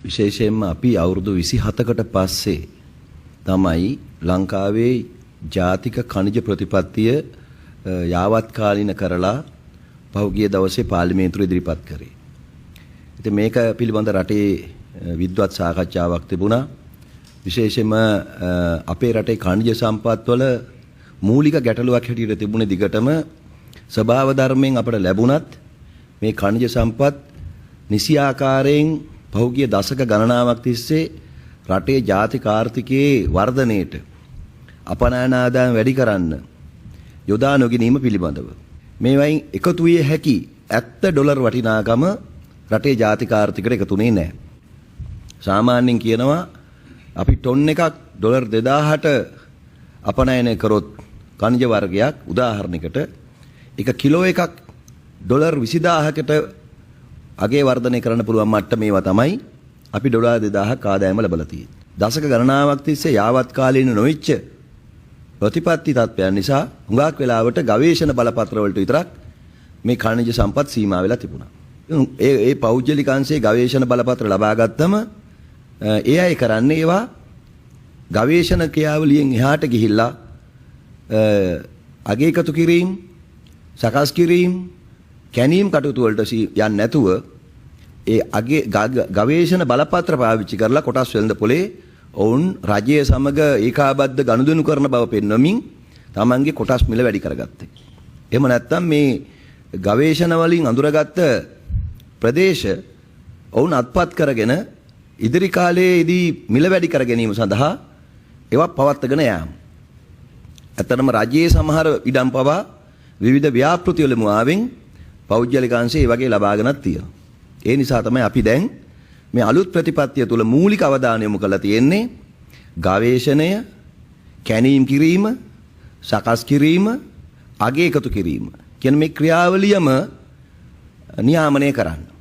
විශේෂයෙන්ම අපි අවුරුදු 27කට පස්සේ තමයි ලංකාවේ ජාතික ඛනිජ ප්‍රතිපත්තිය යාවත් කාලින කරලා පහුගිය දවසේ පාර්ලිමේන්තුවේ ඉදිරිපත් කරේ. ඉතින් මේක පිළිබඳ රටේ විද්වත් සාකච්ඡාවක් තිබුණා. විශේෂයෙන්ම අපේ රටේ ඛනිජ සම්පත් වල මූලික ගැටලුවක් හැටියට තිබුණේ දිගටම ස්වභාව ධර්මයෙන් අපට ලැබුණත් මේ ඛනිජ සම්පත් නිසි ආකාරයෙන් පහුගිය දශක ගණනාවක් තිස්සේ රටේ ජාතික ආර්ථිකයේ වර්ධනයට අපනයන ආදායම් වැඩි කරන්න යොදා නොගැනීම පිළිබඳව මේවයින් එකතු විය හැකි $70 වටිනාකම රටේ ජාතික ආර්ථිකයට එකතුනේ නැහැ. සාමාන්‍යයෙන් කියනවා අපි ටොන් එකක් $2000ට අපනයන කරොත් ඛනිජ වර්ගයක් උදාහරණයකට එක කිලෝ එකක් $20000කට අගේ වර්ධනය කරන්න පුළුවන් මට්ටමේවා තමයි අපි $2000ක් ආදායම ලැබලා තියෙන්නේ. දශක ගණනාවක් තිස්සේ යාවත් කාලීන නොවිච්ච ප්‍රතිපත්ති තත්ත්වයන් නිසා හුඟක් වෙලාවට ගවේෂණ බලපත්‍ර වලට විතරක් මේ ඛනිජ සම්පත් සීමා වෙලා තිබුණා. ඒ පෞද්ගලික අංශයේ ගවේෂණ බලපත්‍ර ලබා ගත්තම ඒ අය කරන්නේ ඒවා ගවේෂණ ක්‍රියාවලියෙන් එහාට ගිහිල්ලා අගේ එකතු කිරීම, සකස් කිරීම, කැණීම් කටයුතු වලට යන්නේ නැතුව ඒ අගේ ගවේෂණ බලපත්‍ර පාවිච්චි කරලා කොටස් වෙළඳ පොලේ ඔවුන් රජය සමග ඒකාබද්ධ ගනුදෙනු කරන බව පෙන්වමින් තමන්ගේ කොටස් මිල වැඩි කරගත්තේ. එහෙම නැත්නම් මේ ගවේෂණ වලින් අඳුරගත්ත ප්‍රදේශ ඔවුන් අත්පත් කරගෙන ඉදිරි කාලයේදී මිල වැඩි කර ගැනීම සඳහා ඒවා පවත්වාගෙන යාම. ඇත්තටම රජයේ සමහර ඉඩම් පවා විවිධ ව්‍යාපෘති වල මුවාවෙන් පෞද්ගලික අංශයේ වගේ ලබාගෙනත් තියෙනවා. ඒ නිසා තමයි අපි දැන් මේ අලුත් ප්‍රතිපත්තිය තුළ මූලික අවධානය යොමු කරලා තියෙන්නේ ගවේෂණය, කැණීම් කිරීම, සකස් කිරීම, අගේ එකතු කිරීම කියන මේ ක්‍රියාවලියම නියාමනය කරන්න.